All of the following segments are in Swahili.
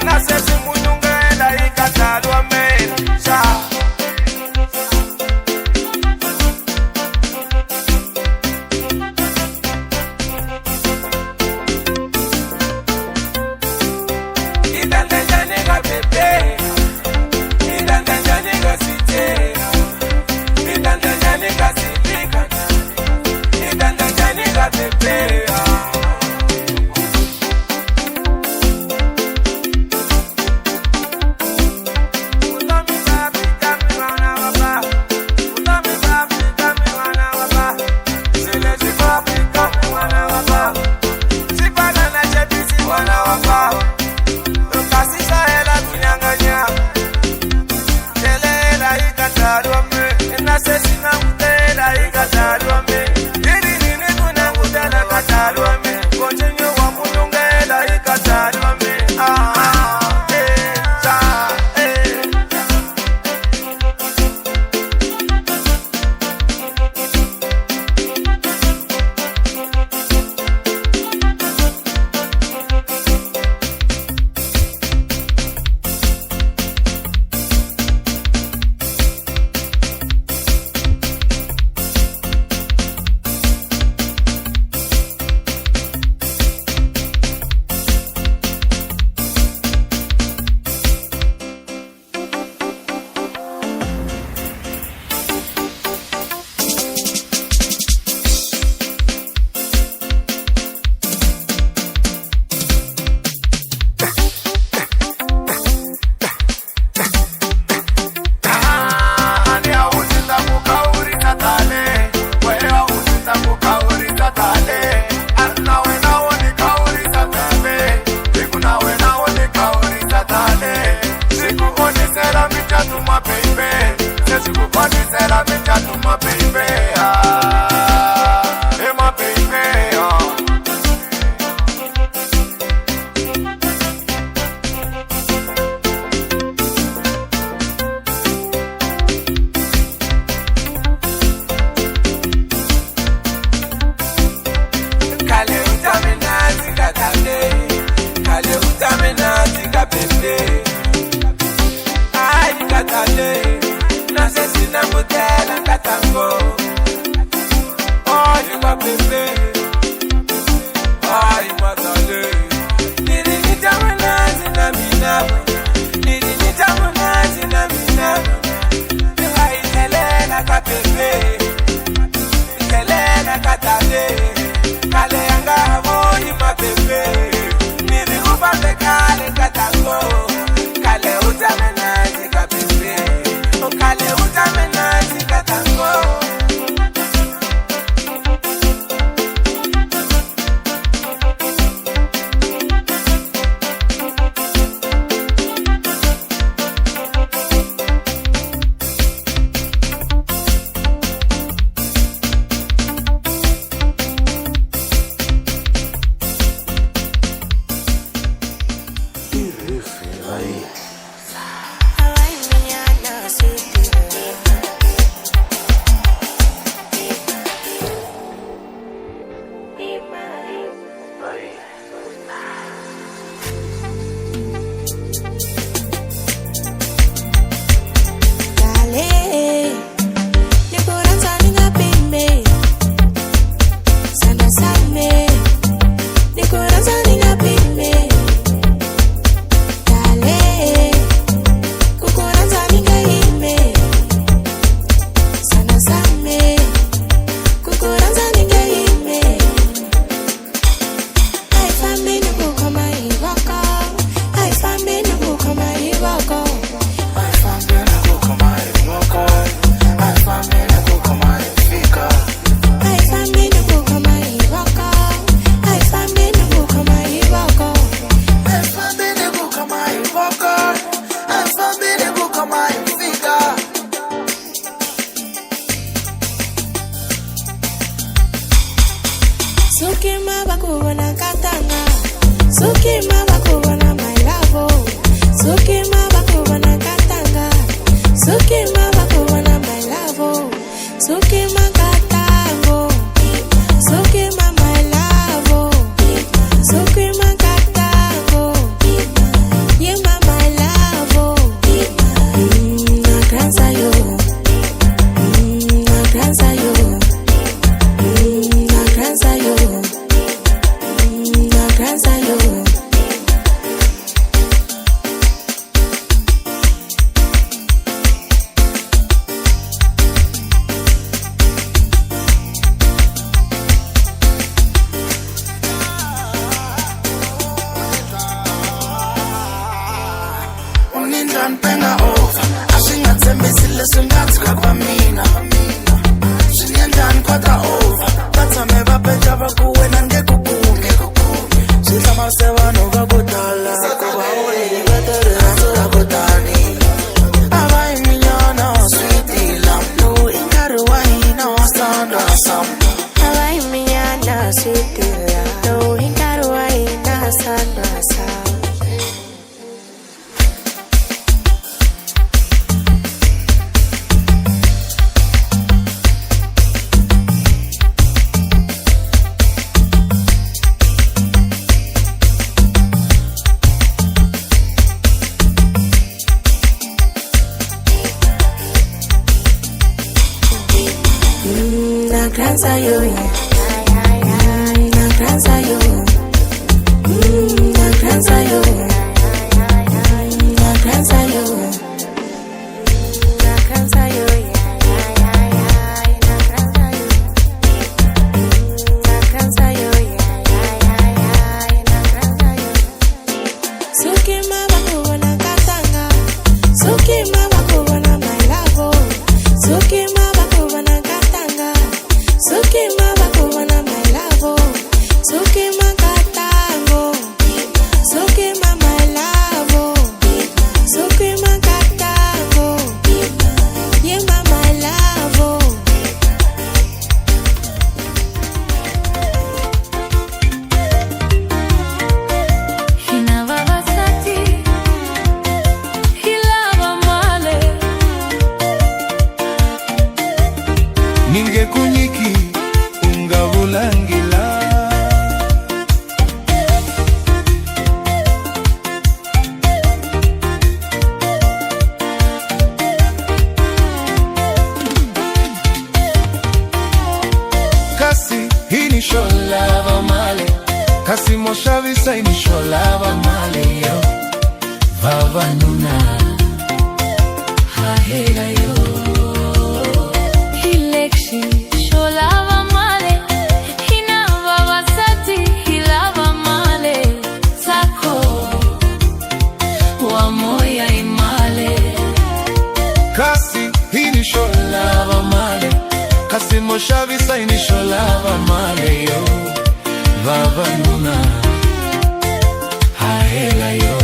Nasce Suki vavanuna hahela yo. Hilexi sholava male hina vavasati hilava male zako wa moya imale. Kasi hini sholava male, kasi moshavisa hini sholava male yo. Vavanuna hahela yo.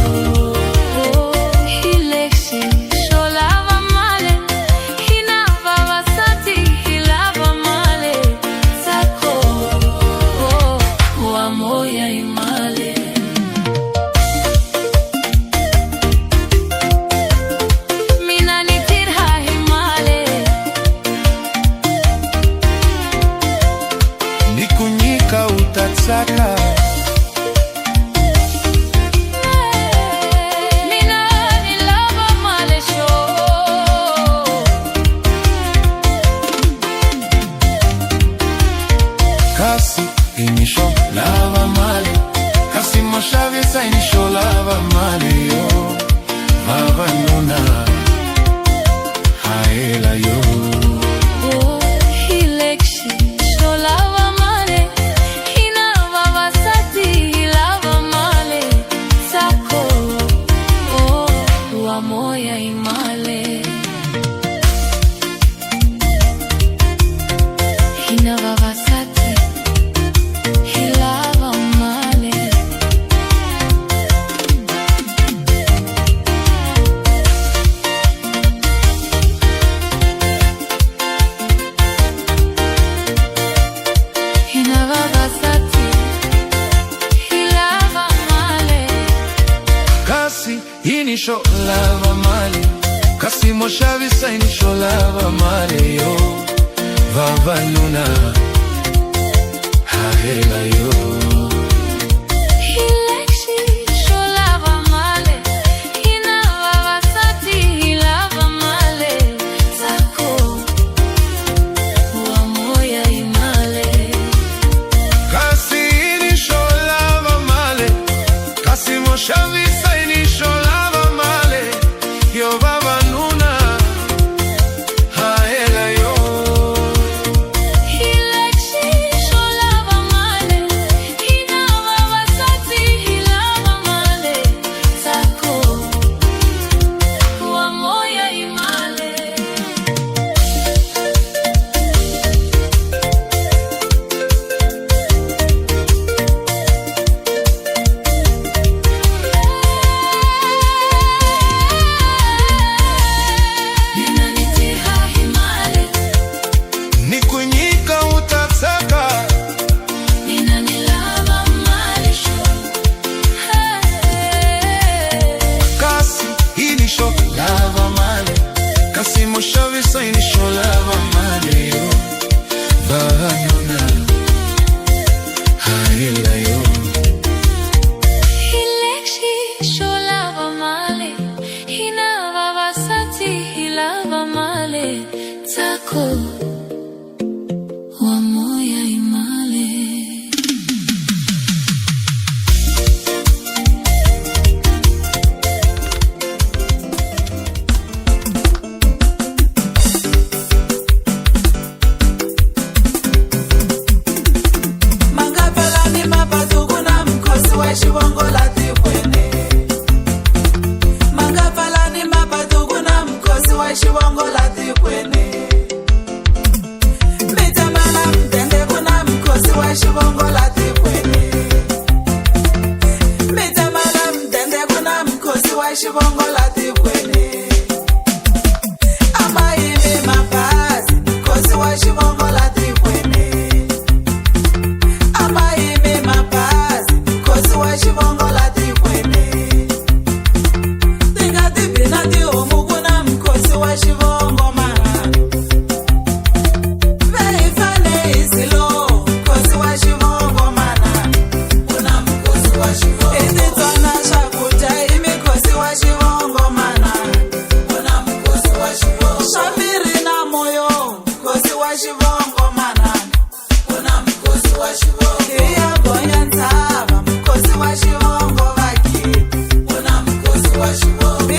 Hilexi sholava male hina vavasati hilava male zako wa moya imale. Mina nitirha himale Nikunyika utatsaka Mina nilava male sho. kasi inisho lava male, kasi moshavisa inisho lava male yo. Vavanuna hahela yo. Hilexi sholava male hina vavasati hilava male zako wa moya imale. Hina vavasati hilava male. Hina vavasati hilava male. Kasi inisho lava male, kasi moshavisa inisho lava male yo. Vavanuna hahela yo. Hilexi sholava male hina vavasati hilava male zako wa moya imale. Kasi inisho lava male, kasi moshavisa inisho lava male yo. Vavanuna hahela yo. Hilexi sholava male hina vavasati hilava male zako wa moya imale. Mina nitirha himale Nikunyika utatsaka Mina nilava male sho. kasi inisho lava male, kasi moshavisa inisho lava male yo. Vavanuna hahela yo. Hilexi sholava male hina vavasati hilava male zako wa moya imale. Mangapelani mapatuku na mkosi wa shivongo la tikwene. Mangapelani mapatuku na mkosi wa shivongo la tikwene. Mitamana mtende kuna mkosi wa shivongo la tikwene. Mitamana mtende kuna mkosi wa shivongo la tikwene. Ama ime mapasi mkosi wa shivongo la tikwene. Ama ime mapasi mkosi wa shivongo la tikwene. Tingati binati omugu na mkosi wa shivongo mara. Veifane isilo mkosi wa shivongo mana. Kuna mkosi wa shivongo. Iti twana shakuja imikosi wa shivongo mana. Kuna mkosi wa shivongo. Shamiri na moyo mkosi wa shivongo mana. Kuna mkosi wa shivongo. Iya gonya ntaba mkosi wa shivongo vaki. Kuna mkosi wa shivongo.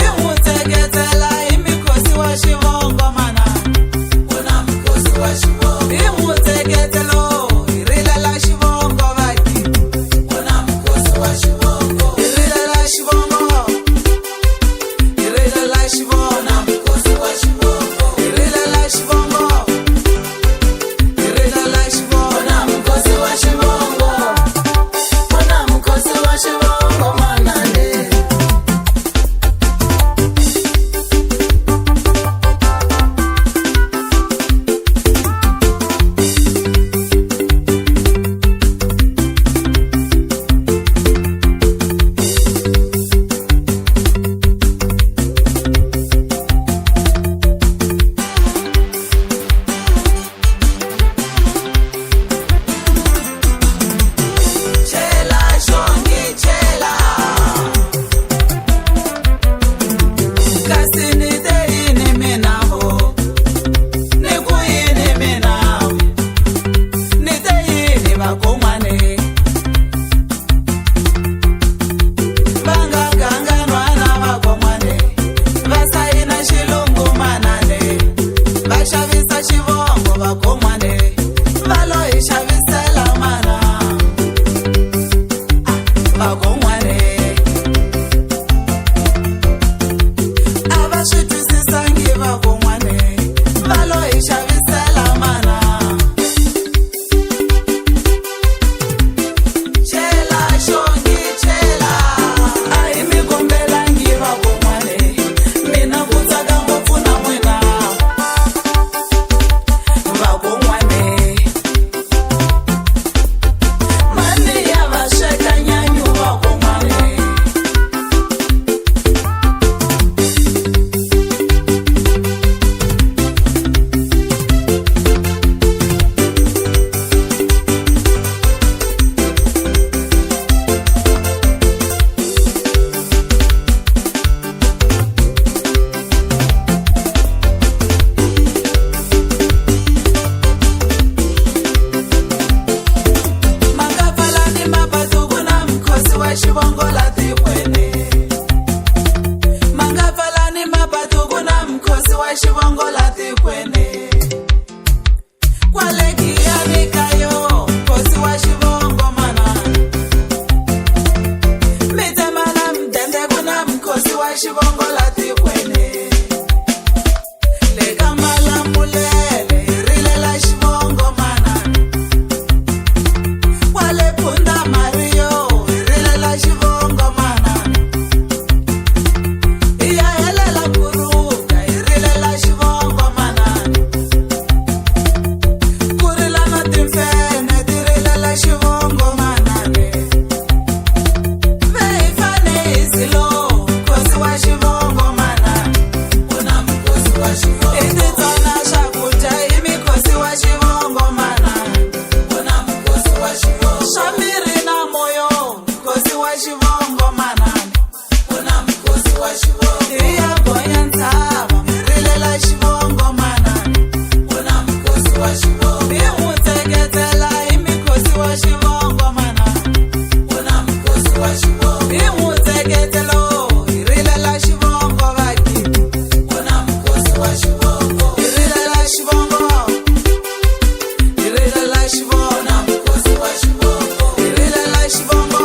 xivongo vakon'wane va lo hi xavisela mana vakon'wane a va swi twisisangi vakon'wane va lo hi xavisela mana chela xongi chela a hi mi kombelangi vakon'wane mina ku tsaka ngopfu na n'wina vakon'wane mani ya va sweka nyanyu vakon'wane mangapfalani mapatu ku na mkhosi wa xivongo la tikweni mangapfalani mapatu ku na mkhosi wa xivongo la tikweni kwale giyani ka yo mkhosi wa xivongo mana mi tsemana mdende ku na mkhosi wa xivongo la tikweni le ka Malamulele hi rilela xivongo mana kwale Phunda Mario hi rilela xivongo mana hi ya helela Kuruga hi rilela xivongo mana ku rila na timfene ti rilela xivongo manane ve hi fane hi zilo mkhosi wa xivongo mana ku na mkhosi wa xivongo hi titsona swakudya hi mikhosi wa xivongo mana ku na mkhosi wa xivongo swa miri na moyo mkhosi wa xivongo mana ku na mkhosi wa xivongo hi ya gonya ntshava hi rilela xivongo mana ku na mkhosi wa xivongo hi n'wi tseketela hi mikhosi wa xivongo mana ku na mkhosi wa xivongo hi n'wi tseketelo hi rilela xivongo vakiti ku na mkhosi wa xivongo hi rilela xivongo hi rilela xivongo na mkhosi wa xivongo hi rilela xivongo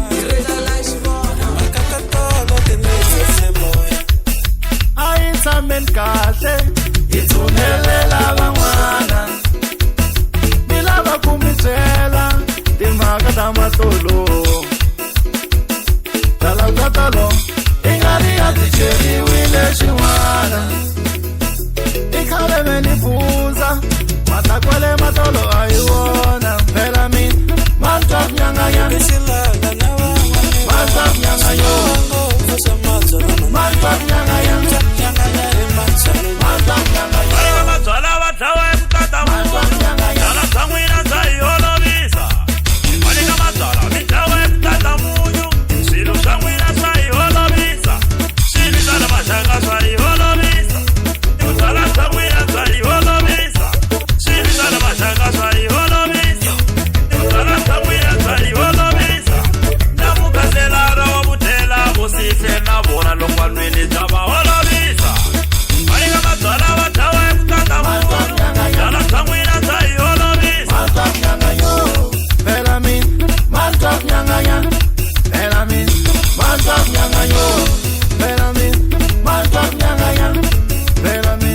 hi rilela xivongo makakatolo tinesesemoya a hi tshameni kahle hi tshunelela van'wana mi lava ku mi byela timhaka ta matolo talakatalo i nga ri ya ti cheriwile xin'wana i khale ve ni pfuza matakwele matolo a hi wona phela mi matwa nyanganyana xilala na van'wana matwa nyanganyo ngopfu swa madzolonga matwa nyanganyana nyanganya ematshaneni matwa nyanganyo Mabyala va dlawa emukata matwa nyanganyana byala bya n'wina bya hi holovisa mali ka mabyala mi dlawa emukata munyu swilo swa n'wina swa hi holovisa swilo swa le maxaka swa hi holovisa vubyala bya n'wina bya hi holovisa swilo swa le maxaka swa hi holovisa vubyala bya n'wina bya hi holovisa na mukaselana wa vuthela vusihle na vona loko va nwini bya va holovisa mali ka mabyala va dlawa emukata munyu byala bya n'wina bya hi holovisa matwa nyanganyo phela mi matwa nyanganyana phela mi matwa nyanganyo phela mi matwa nyanganyana phela mi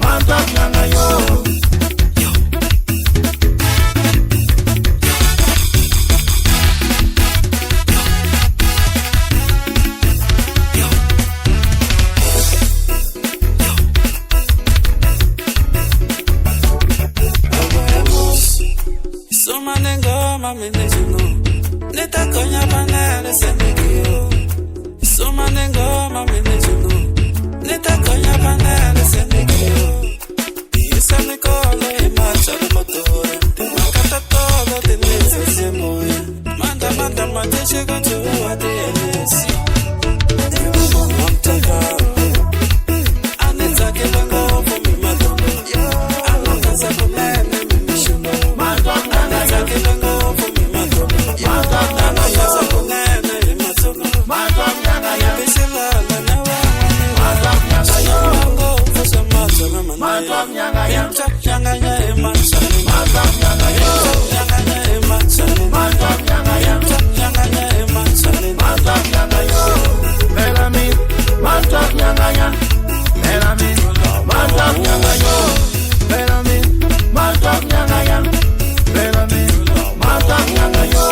matwa nyanganyo sumane ngoma minejino nitakonya panele sendikiyo sumane ngoma minejino nitakonya panele sendikiyo isa mikolo emachalo motore makata todo tinesesemoya manda mateshiko tuwa tienesi Montaka anizakela ngopfu mimadolo angaza kunene mimishuno anizakela ngopfu mimadolo angaza kunene imatolo bishilala na wangu ngopfu Mantap nyanga yang, nyanganya emansane, mantap nyanga yo, nyanganya emansane, mantap nyanga yang, nyanganya emansane, mantap nyanga yo. Bellamy, mantap nyanga yang, Bellamy, mantap nyanga yo. Bellamy, mantap nyanga yang, Bellamy, mantap nyanga yo.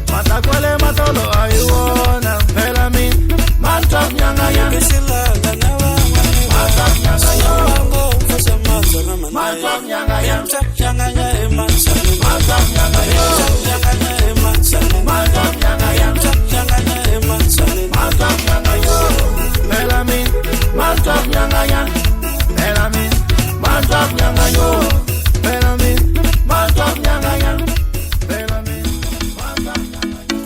Matakwele matolo ayuona Bellamy, mantap nyanga yang, mantap nyanga yo, mantap nyanga yang, mantap nyanga yo, mantap nyanga yang, mantap nyanga yo. Bellamy, mantap nyanga yang, Bellamy, mantap nyanga yo. Bellamy, mantap nyanga yang, Bellamy, mantap nyanga yo.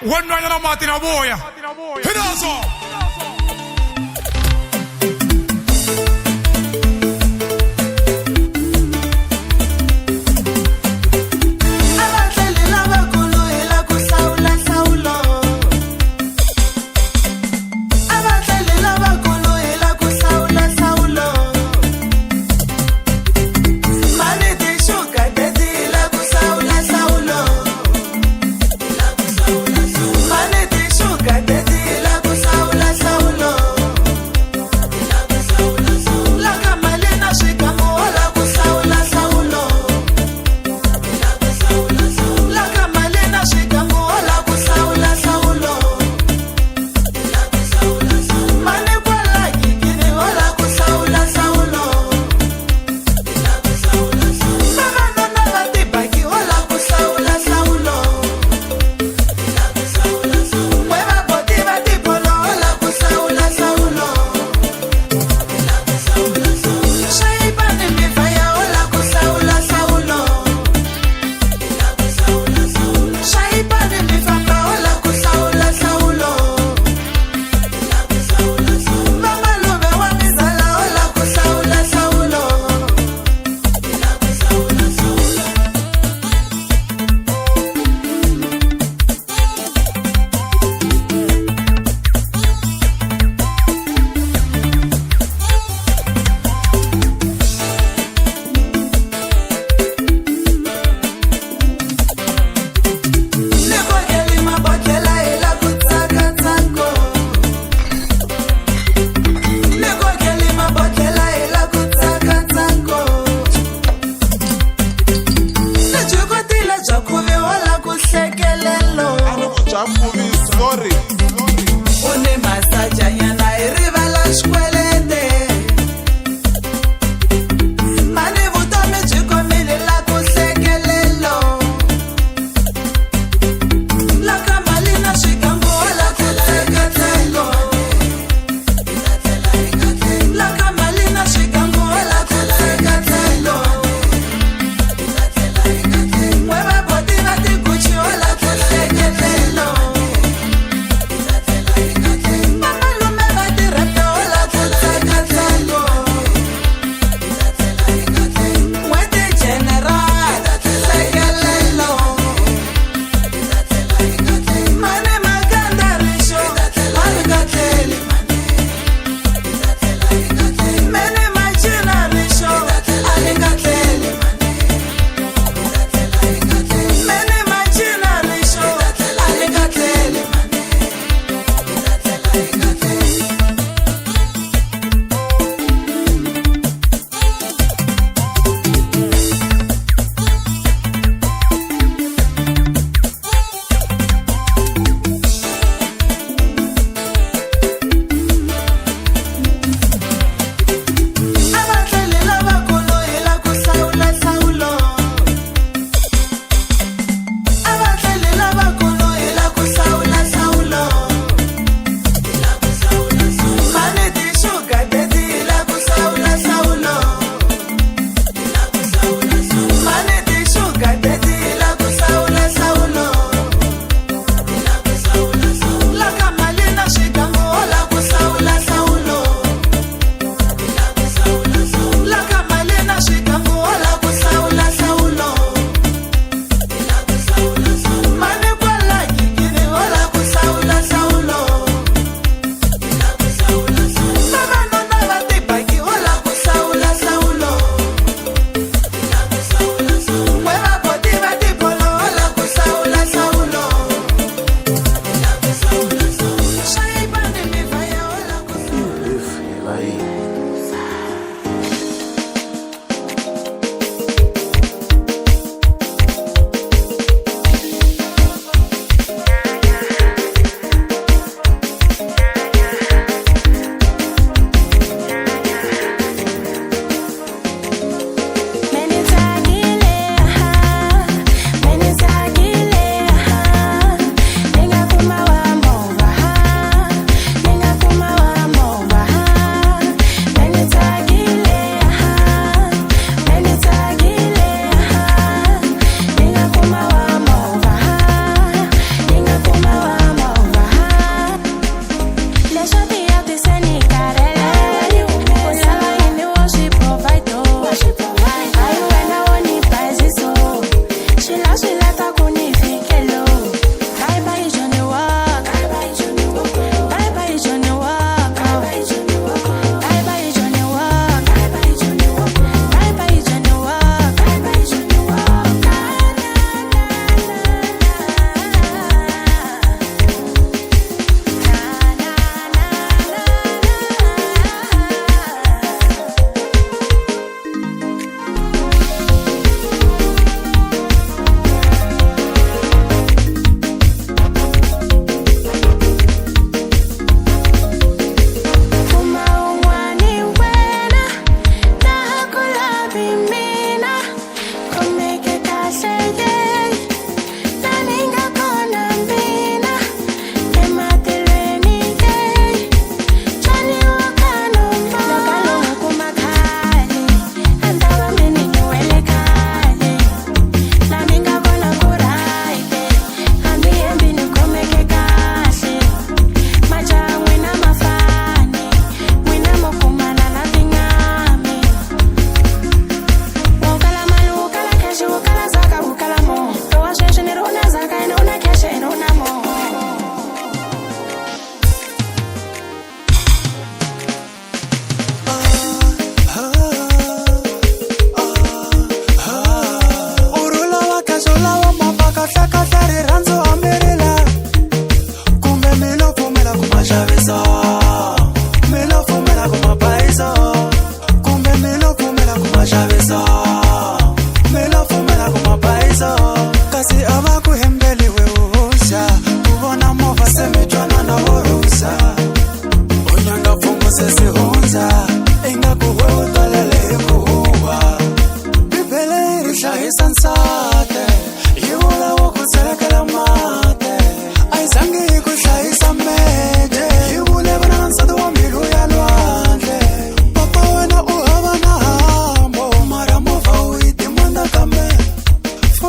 When I am Martin Aboya. Hit us all. Saula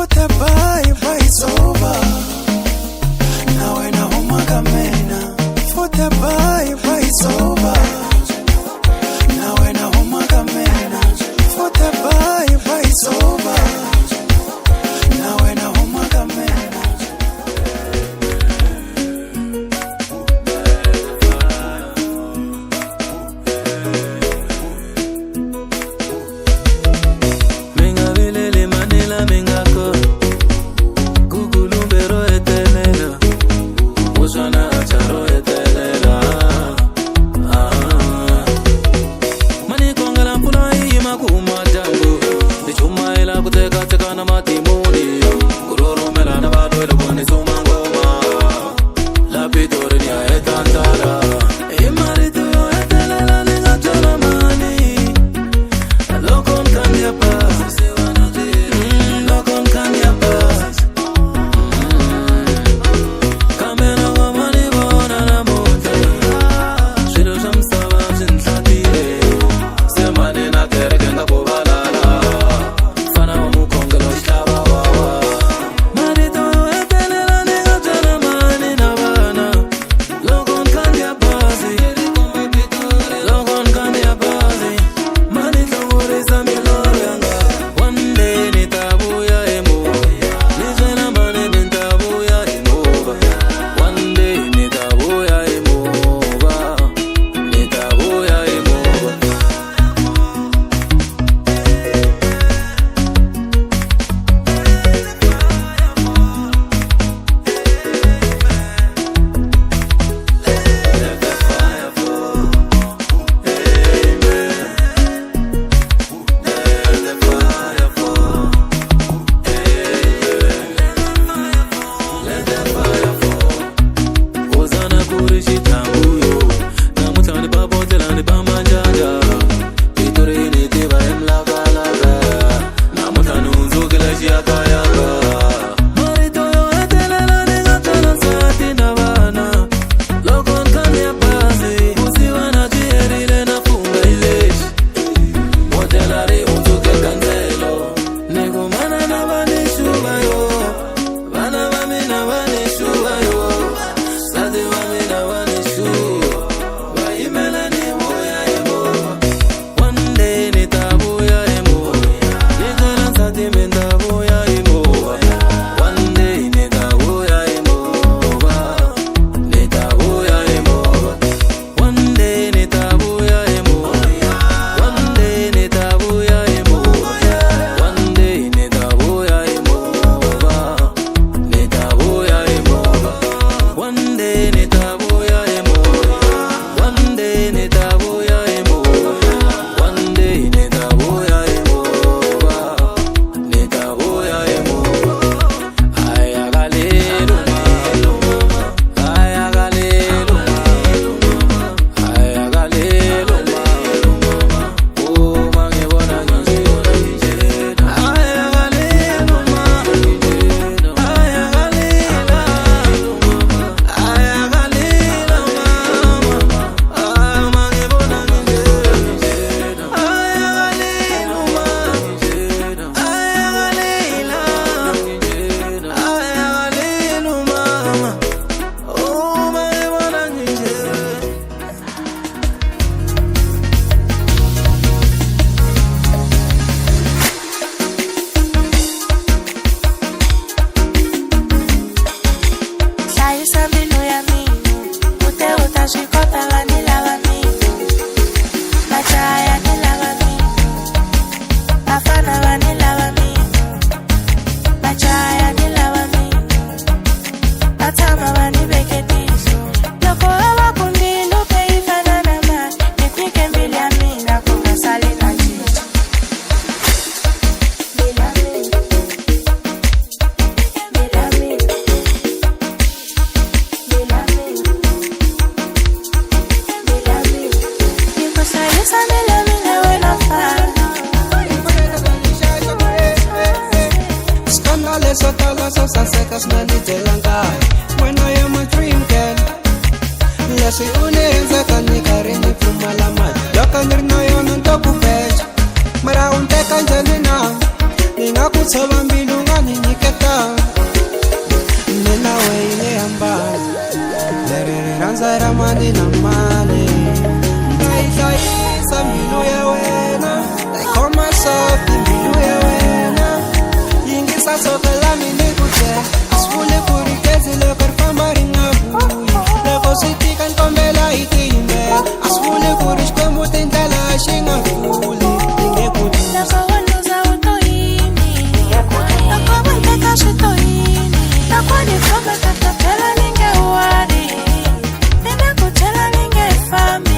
Futhi bye bye it's over. Nawe na umagamena. Futhi bye bye it's over. Nawe na umagamena. Futhi bye bye it's over. Nawe na umagamena. Lesi unenza kanikarini pumala mali Loka nirno yono ntoku pech Mara unte kanjani na Ningakuthoba mbili unganiniketa Nena weyine ambali Lerere ranzara mani na mani Naisa mbilu ya wena Like myself mbilu ya wena Yingisa sokala mini kute Asfule kurikezi lekar famari ngabuyi Leko siti kan kombela iti ime Asfule kurishkwe mutindala shinga fuli Inge kuti Lako waluza utoini Lako wanteka shitoini Lako nifome katapela ninge uwari Nina kutela ninge fami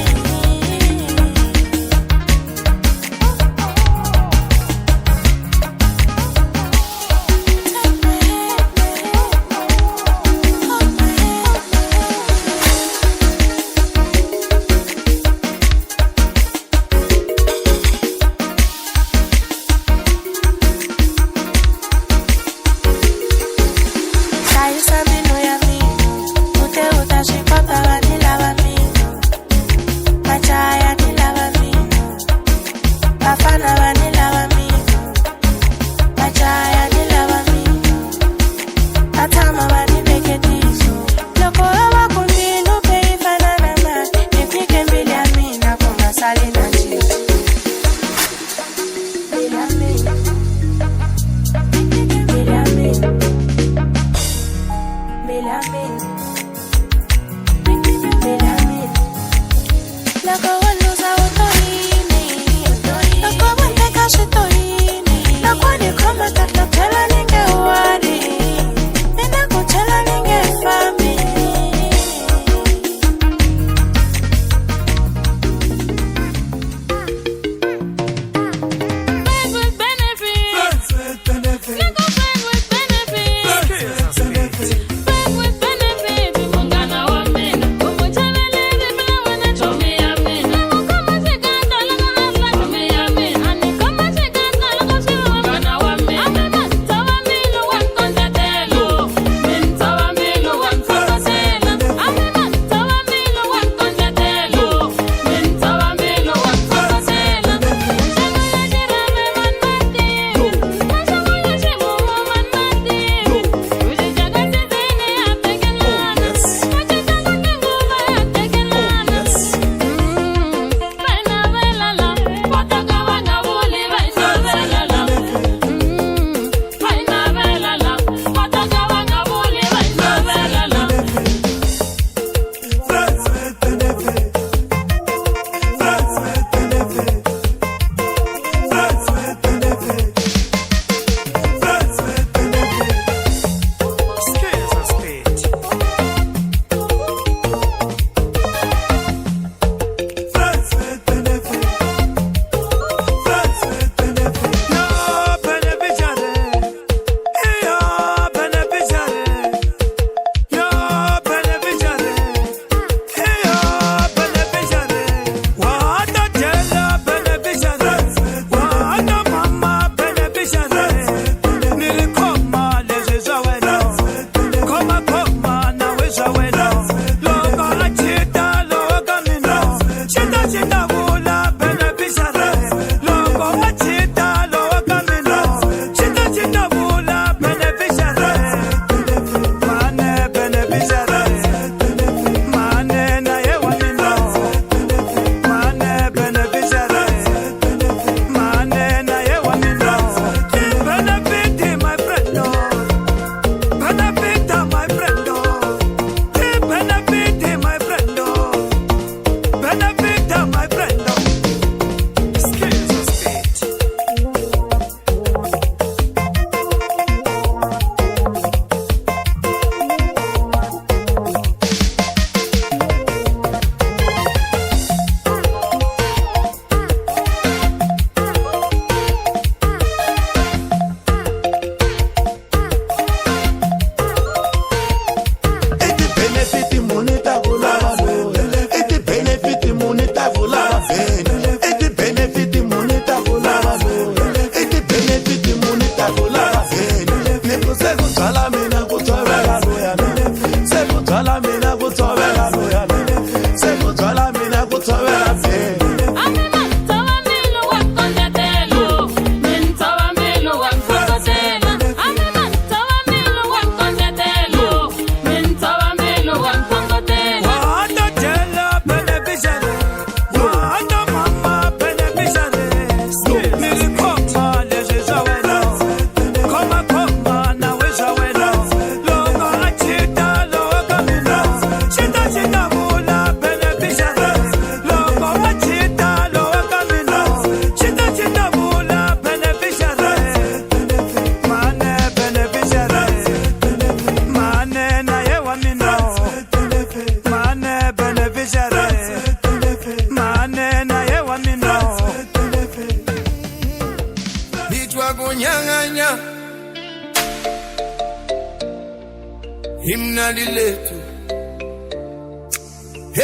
himnandi letu.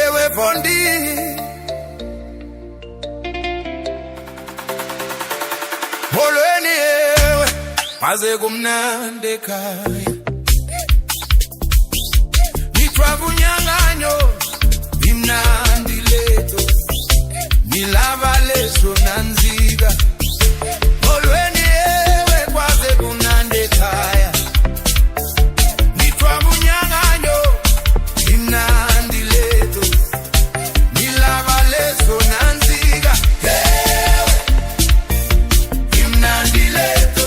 Ewe Vondi, molweni ewe maze kumnandi ekhaya. Nitwa kunyanganyo himnandi letu, nilava leso nanzika. Molweni ewe kwaze kumnandi ekhaya. Nitwa kunyanganyo himnandi letu, nilava leso nanzika. Ewe himnandi letu,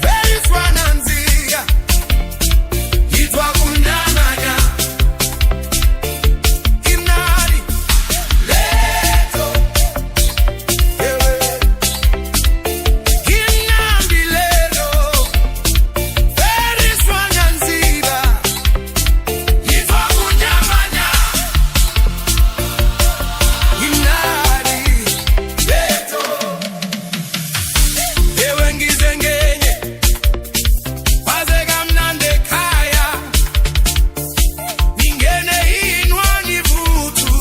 very swananzika. Nitwa kunyanganya himnandi letu. Ewe himnandi letu, very swananzika. Nitwa kunyanganya himnandi letu. Ewe ngizengenye kwaze kamnandi ekhaya, ningene inwani vutu.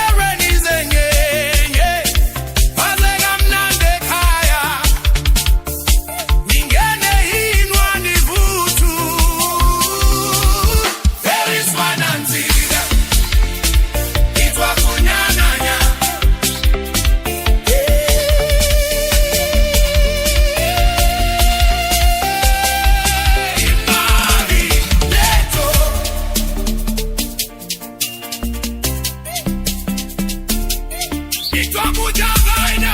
Ewe nizengenye kwaze kamnandi ekhaya, ningene inwani vutu. Very swananzika, nitwa kunyanganya himnandi letu. Nitwa kunyanganya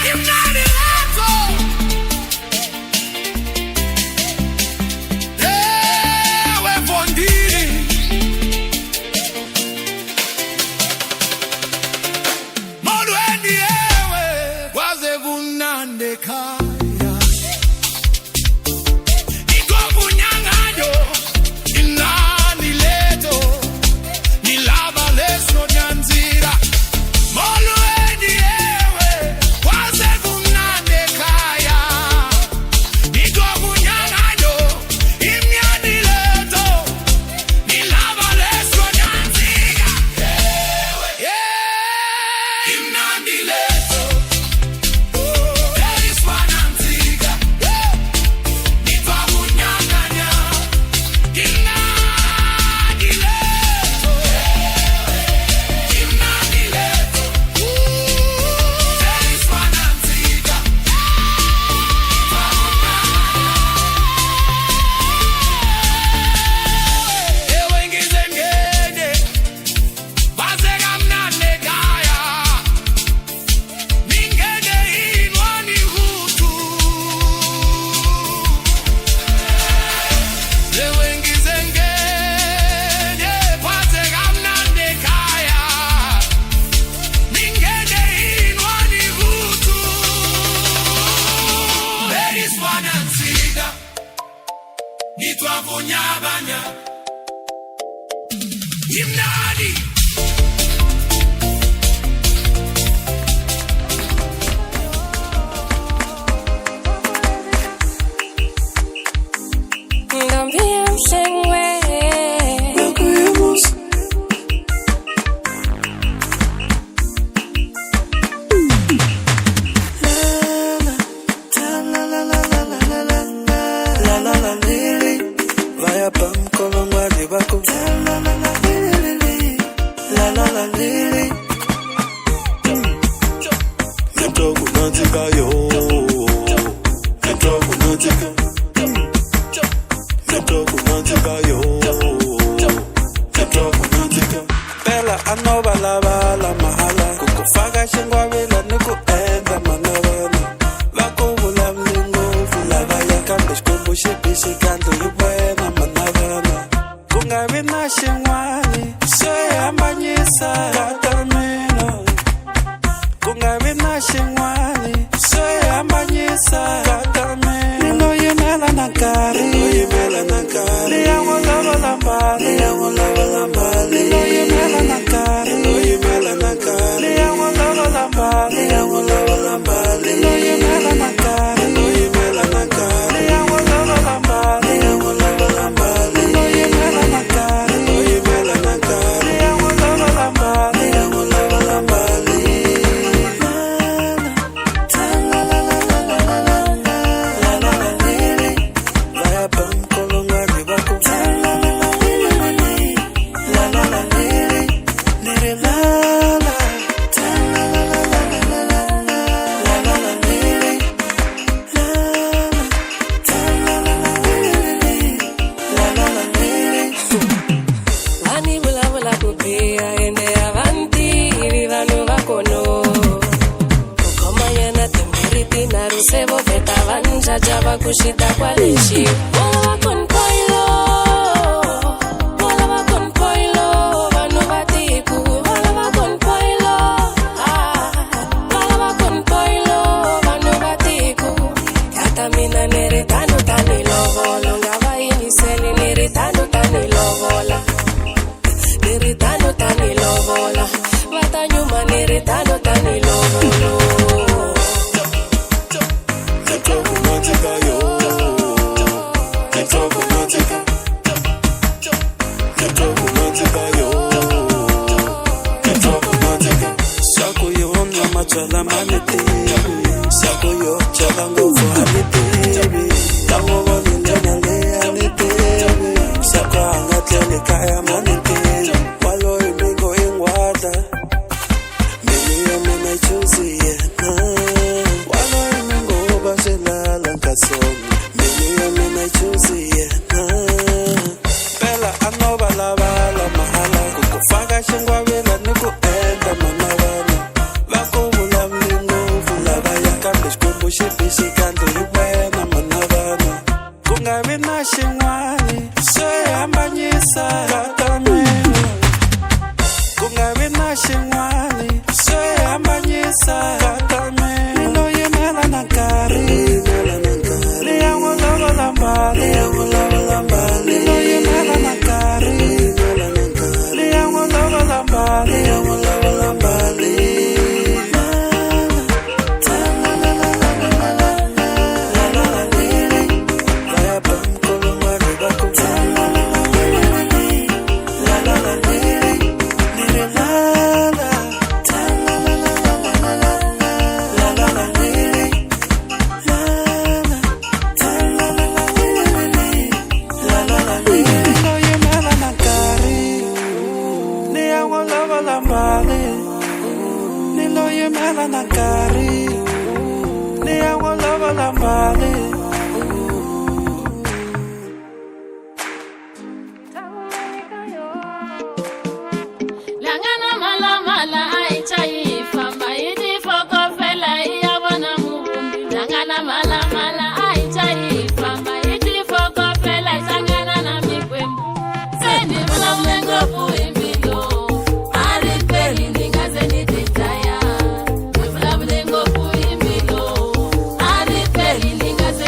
himnandi letu. Ewe Vondi, molweni ewe kwaze kumnandi ekhaya. Nitwa kunyanganyo himnandi letu, nilava leso nanzika. Molweni ewe kwaze kumnandi ekhaya. Nitwa kunyanganyo himnandi letu, nilava leso nanzika. Ewe himnandi letu, very swananzika. Nitwa kunyanganya himnandi letu. Himnandi letu, very swananzika. Ewe ngizengenye kwaze kamnandi ekhaya, ningene inwani vutu. Ewe ngizengenye kwaze kamnandi ekhaya, ningene inwani vutu. Very swananzika, nitwa kunyanganya himnandi. Ngambia msengwe Vaya pamkolo ngwadi bako Nento kunanzika yo Nento kunanzika Nento kunanzika yo Nento kunanzika Pela anova la mahala Kukufaka shingwavila niku enda manavana Vako vula mlingo vula vaya kambe shkumbu shibisi kanto yubwena manavana Kungavi na shingwani Soyambanyisa katamino Kungavi na shingwani Soyambanyisa katamino Nino yimela nankari Nino yimela nankari Niyango lava lambali Niyango lava lambali Nino yimela nankari Nino yimela java kushida kwa leshi Mola wako npoilo Mola wako npoilo Vanu vatiku Mola wako npoilo Mola wako npoilo Vanu vatiku Kata mina nere tanu tani lovola Ngava iniseli nere tanu tani lovola Nere tanu tani lovola Vata nyuma nere tanu tani lovola Chala manete, sako yo chala ngovo alete, tango wanindana le alete, sako angatele kaya manete, walo imingo ingwada, mimi ya mina chuzi yena, walo imingo bashela lankasoni, mimi ya mina chuzi yena, pela anoba la bala mahala, kukufaka shingwa vila niku enda manavana. Shipisi kanto yuwena manavana Kungabi na shingwani Soe ambanyisa katamenu Kungabi na shingwani Soe ambanyisa katamenu Nilo yemela nankari Liyango lava lambali Nilo yemela nankari Liyango lava lambali Nilo yemela nankari Liyango lava lambali Langana mala mala aichai famba iti foko fela iyabona mubundi Langana mala mala aichai famba iti foko fela sangana na mikwembu Sendi mula mlengo puimbilo Ari peli ningaze nititaya Mula mlengo puimbilo Ari peli ningaze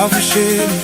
avuxeni.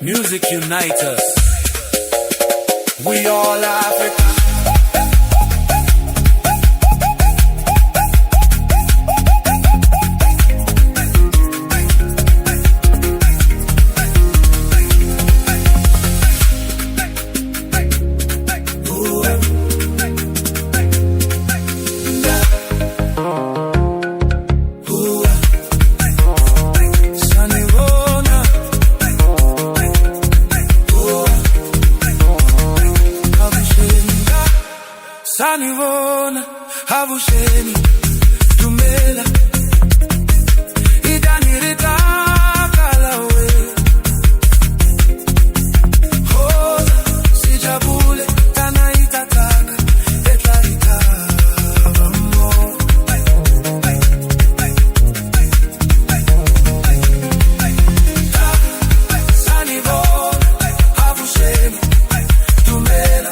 Music unite us. We all Africa. Sanivona, avuxeni, dumela, idanirita kalawe, hoza, sijabule, tana itataka, etlarita, vamo. Sanivona, avuxeni, dumela,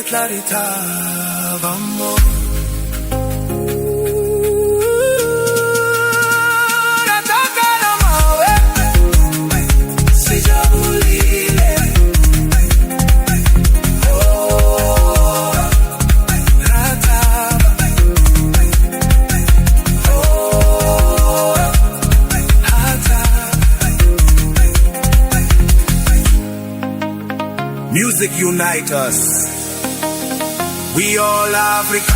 clarita, vamos. Music unite us. We all Africa.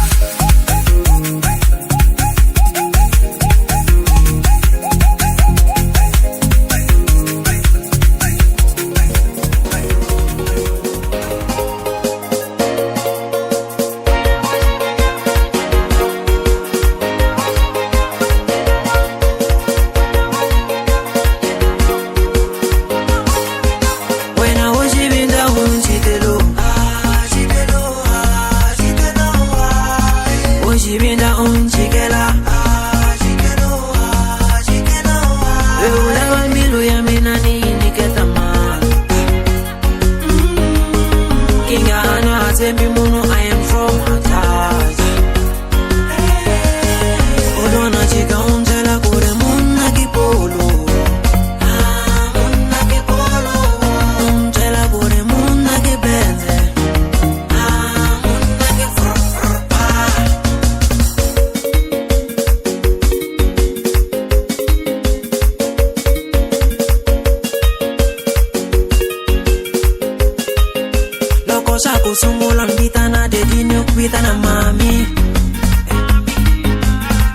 Kusungula mbitana dedini kubitana mami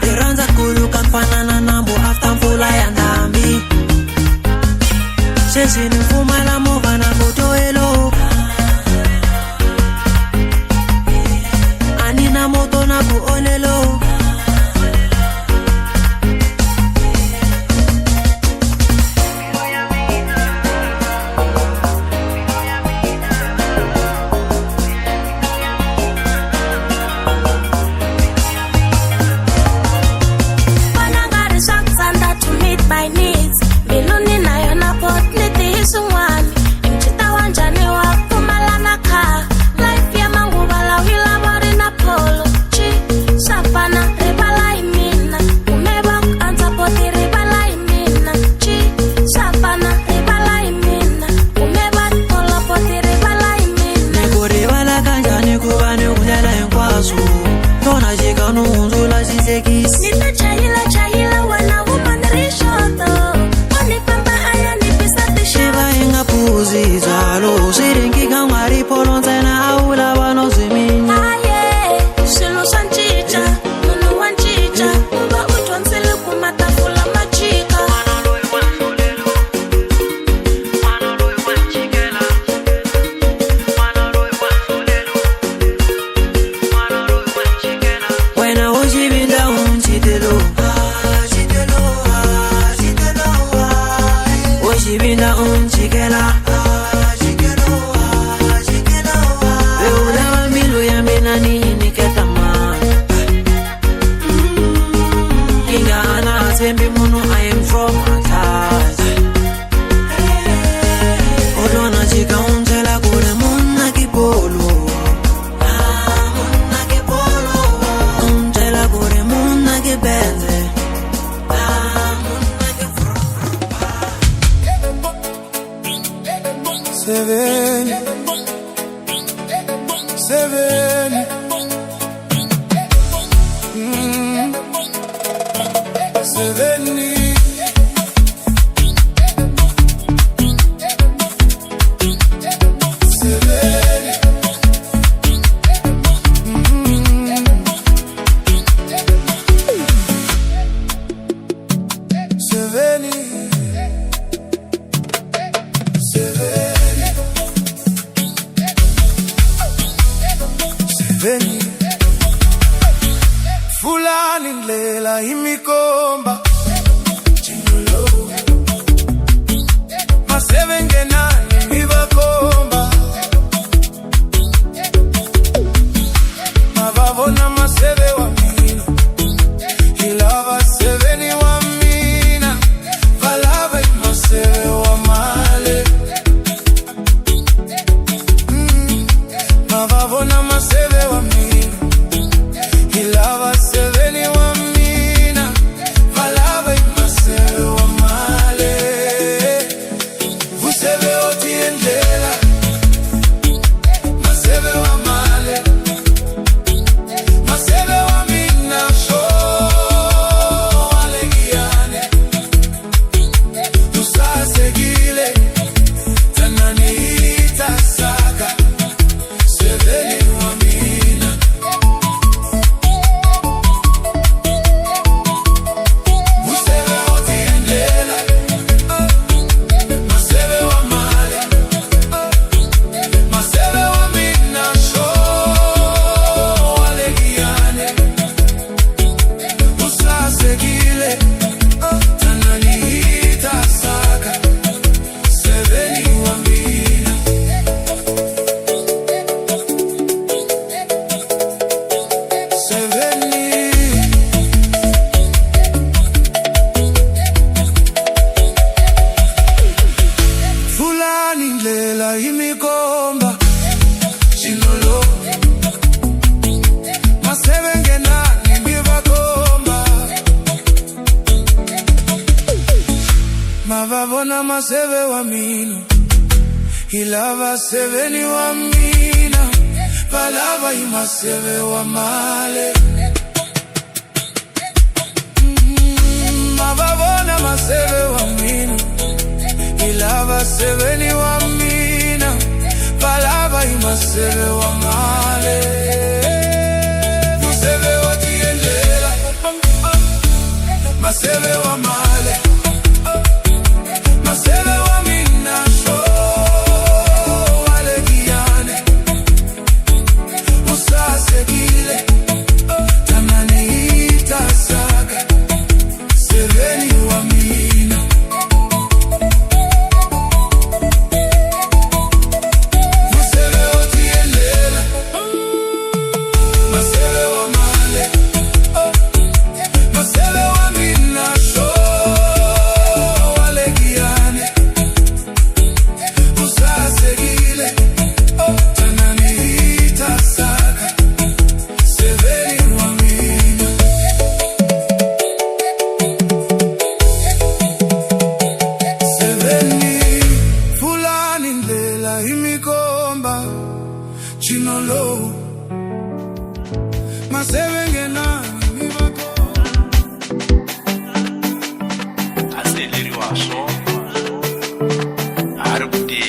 Iranza kuluka kfanana nambo after mfula ya ndambi Sesi nifuma la mova na kutoelo Anina moto na kuonelo My needs, Miluni na yona pot Jibina chikela Eula milu ya menani niketama Kinga ana sembi munu I am from Atas Olona chika unjela kure muna kipolo Unjela kure muna kibenze Seveni Seveni Seveni Fulani lela imikomba Chinolo Maseve nani mibakomba Mavavona maseve wa mina Ilava seveni wa mina Valava maseve wa male Mavavona maseve wa mina Ilava seveni wa mina Valava maseve wa male Vuseve otiendela Maseve wa male Maseve wa mina show alegiane Tusasegile Tananita saka Seveni wa mina Vuseve otiendela Maseve wa male Maseve wa mina show alegiane Usasegile Tananita saka Seveni wa mina Seveni Fulani lela imikomba Chinolo Maseve nani mibakomba Mavavona maseve wa mina Ilava seveni wa mina Valava imaseve wa male Mavavona maseve wa mina Ilava seveni wa mina Valava imaseve wa male Maseve wa tiendela Maseve wa male Maseve wa mina show alegiane Usasegile Tananita saka Seveni wa mina Maseve otiendela Maseve wa male Maseve wa mina show alegiane Usasegile Tananita saka Seveni wa mina Seveni Fulani ndela imikomba Chinolo Maseve nani mibakomba Aceleriwa som Arubde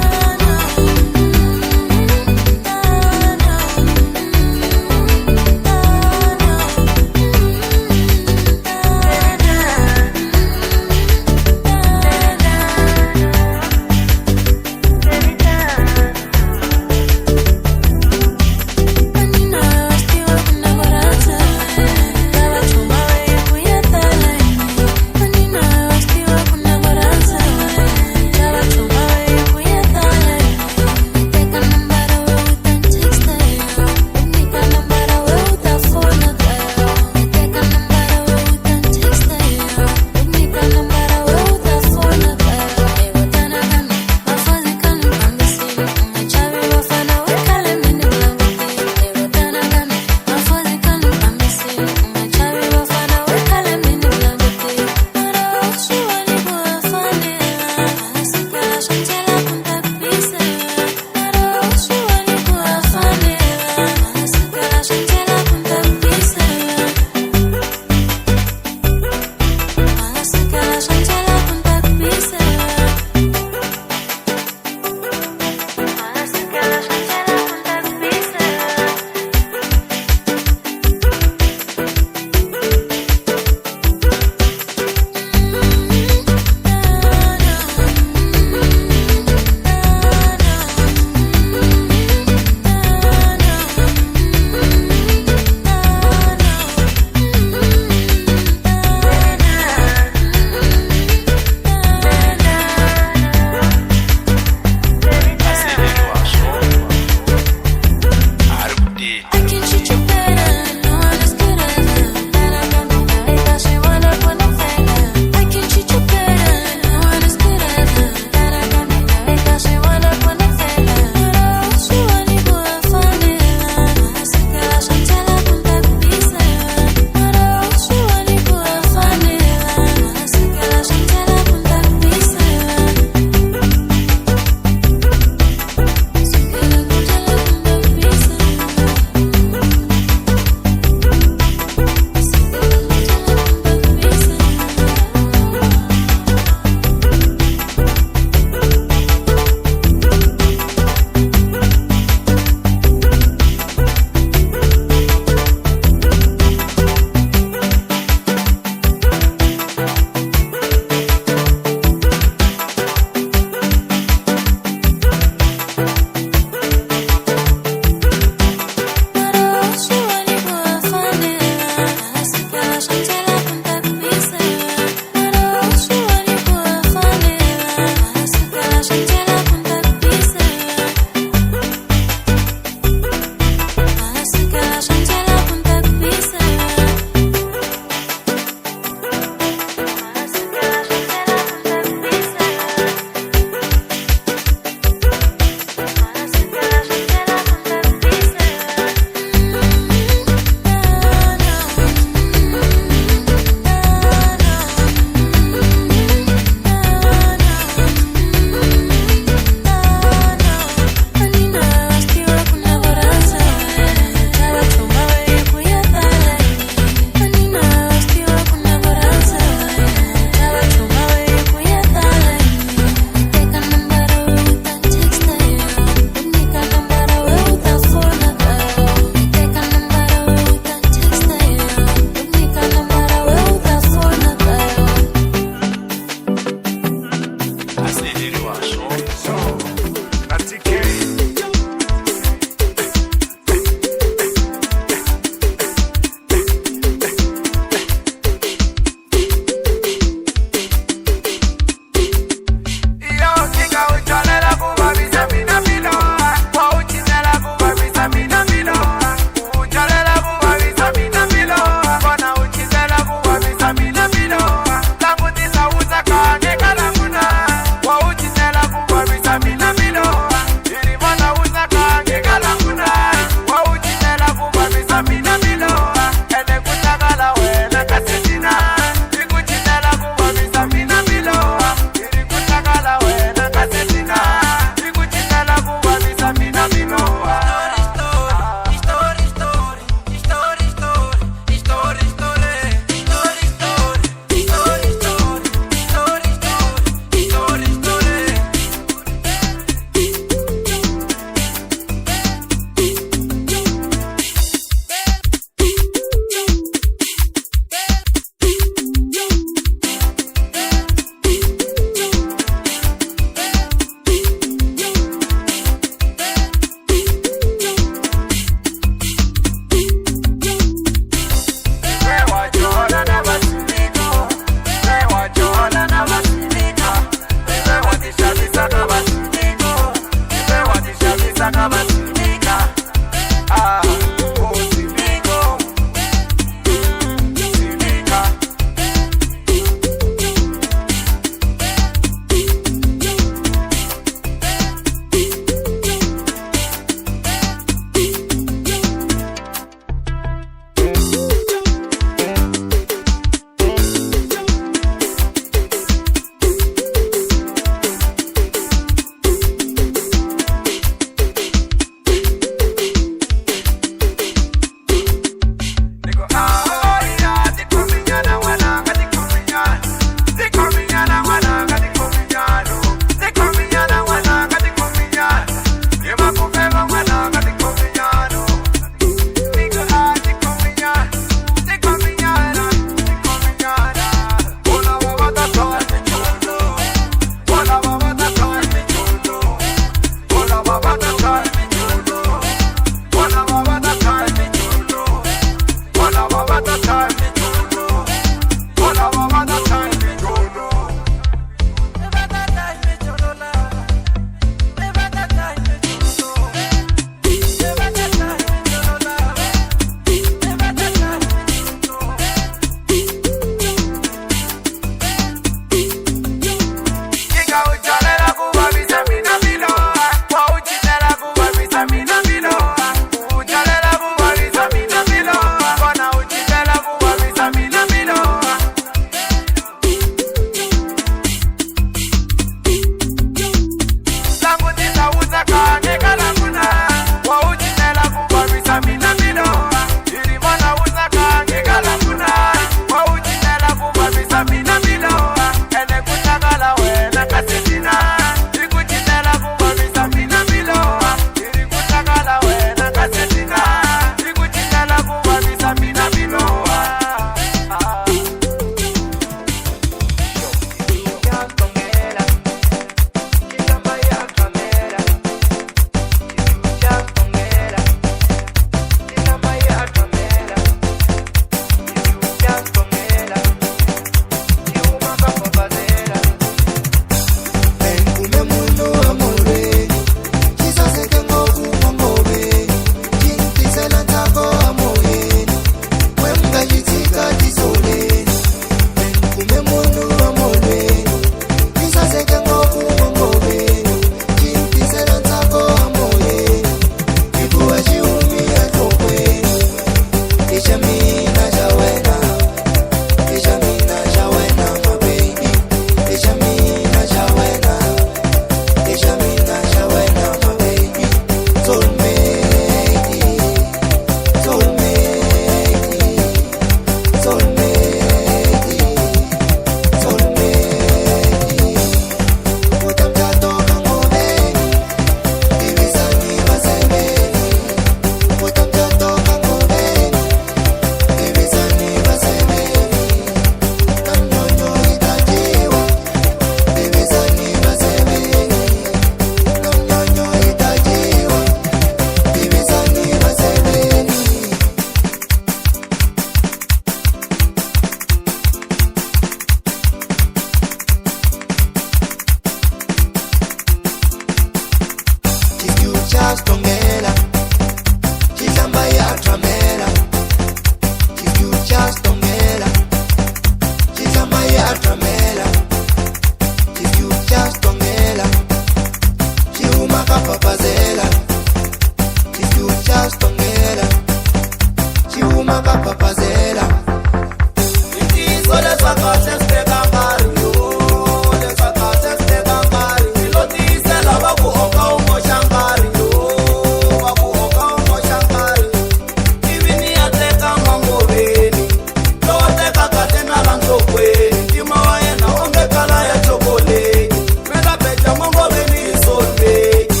enhlokweni ntima wa yena onge kala ya chokoleti mela beja mongoveni hi solveti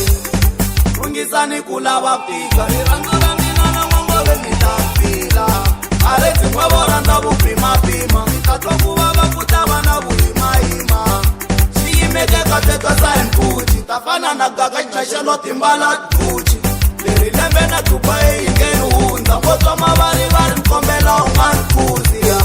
lungisani ku lava fika hi rhandzu ra mina na mongoveni ta fila a ri tin'we vo rhandza vupimapima ta twa ku vava ku ta va na vuyimayima xi yimeke katetwa sayenkuchi ta fana na gaga xixaxelo timbala duchi leri lembe na dubai yi ngeni hundza vo twa mavari va ri kombela u nga ri khuziya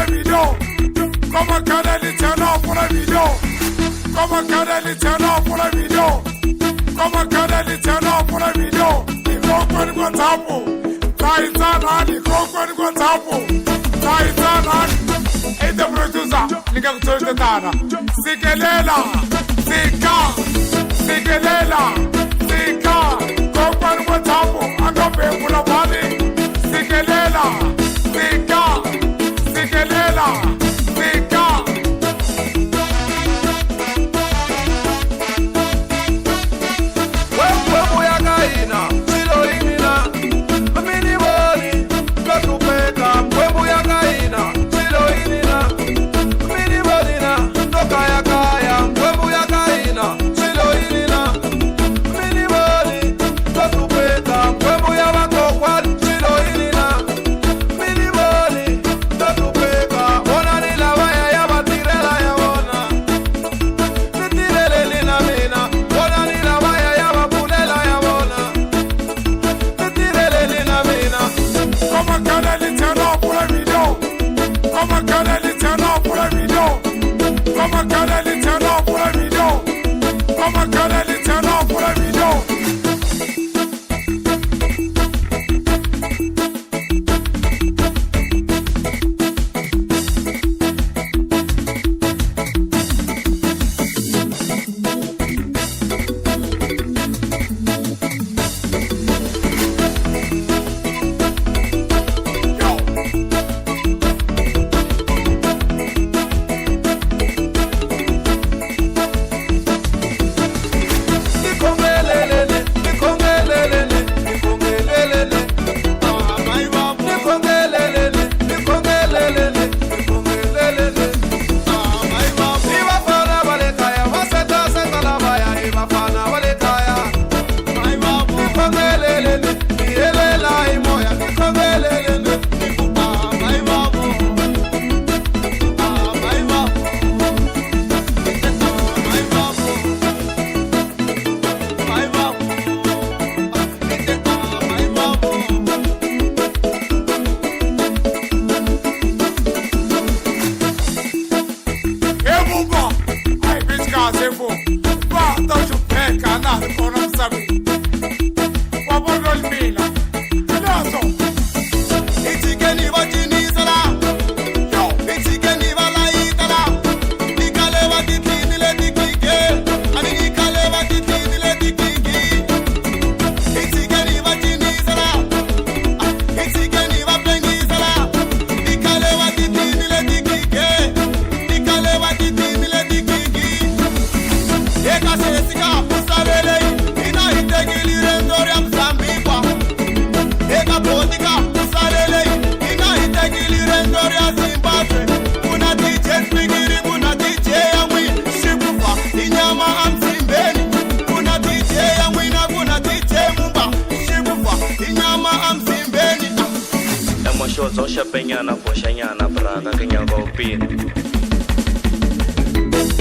la video. Come Canelli, turn up for la video. Come Canelli, turn up for la video. Come Canelli, turn up for la video. The Crockman got tapu. Titan, the Crockman got tapu. Titan, hey the producer, nigga to the dana. Sikelela, Sikelela, Crockman got tapu. I got people of money. Sikelela, Sikelela.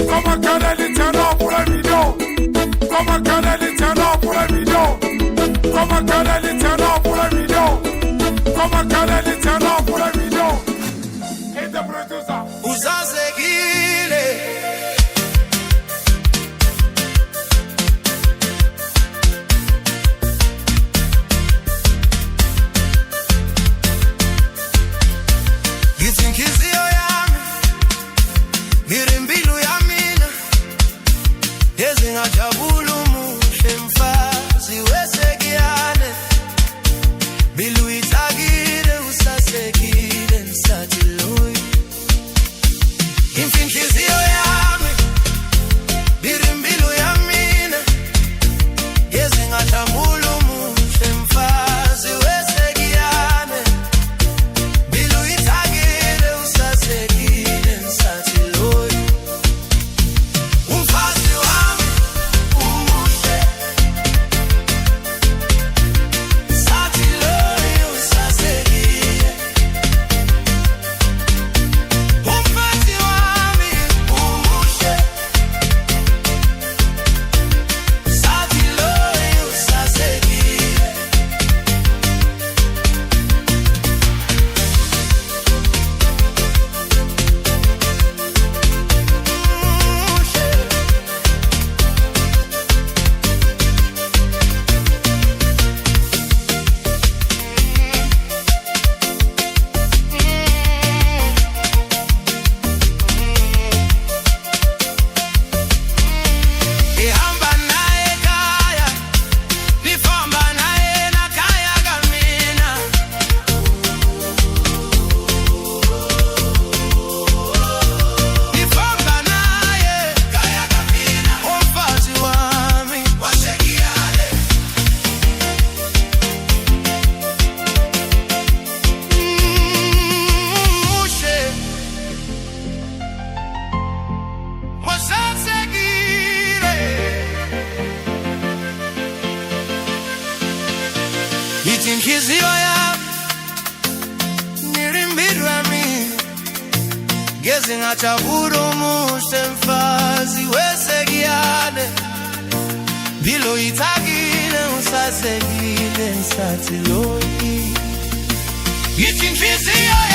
Come Canelli, turn up for la video. Come Canelli, turn up for la video. Come Canelli, turn up for la video. Come Canelli, turn up for la video. Hey the producer. Uzazegile. You think it's the Mirimbilu ya mina Yezi ngajabulu muhle mfazi wesegiane Bilu itagire usa Ngeze ngajabula umuhle mfazi wesekiyane Bilo ithakile usasekile ngisathi loyi Yithi inhliziyo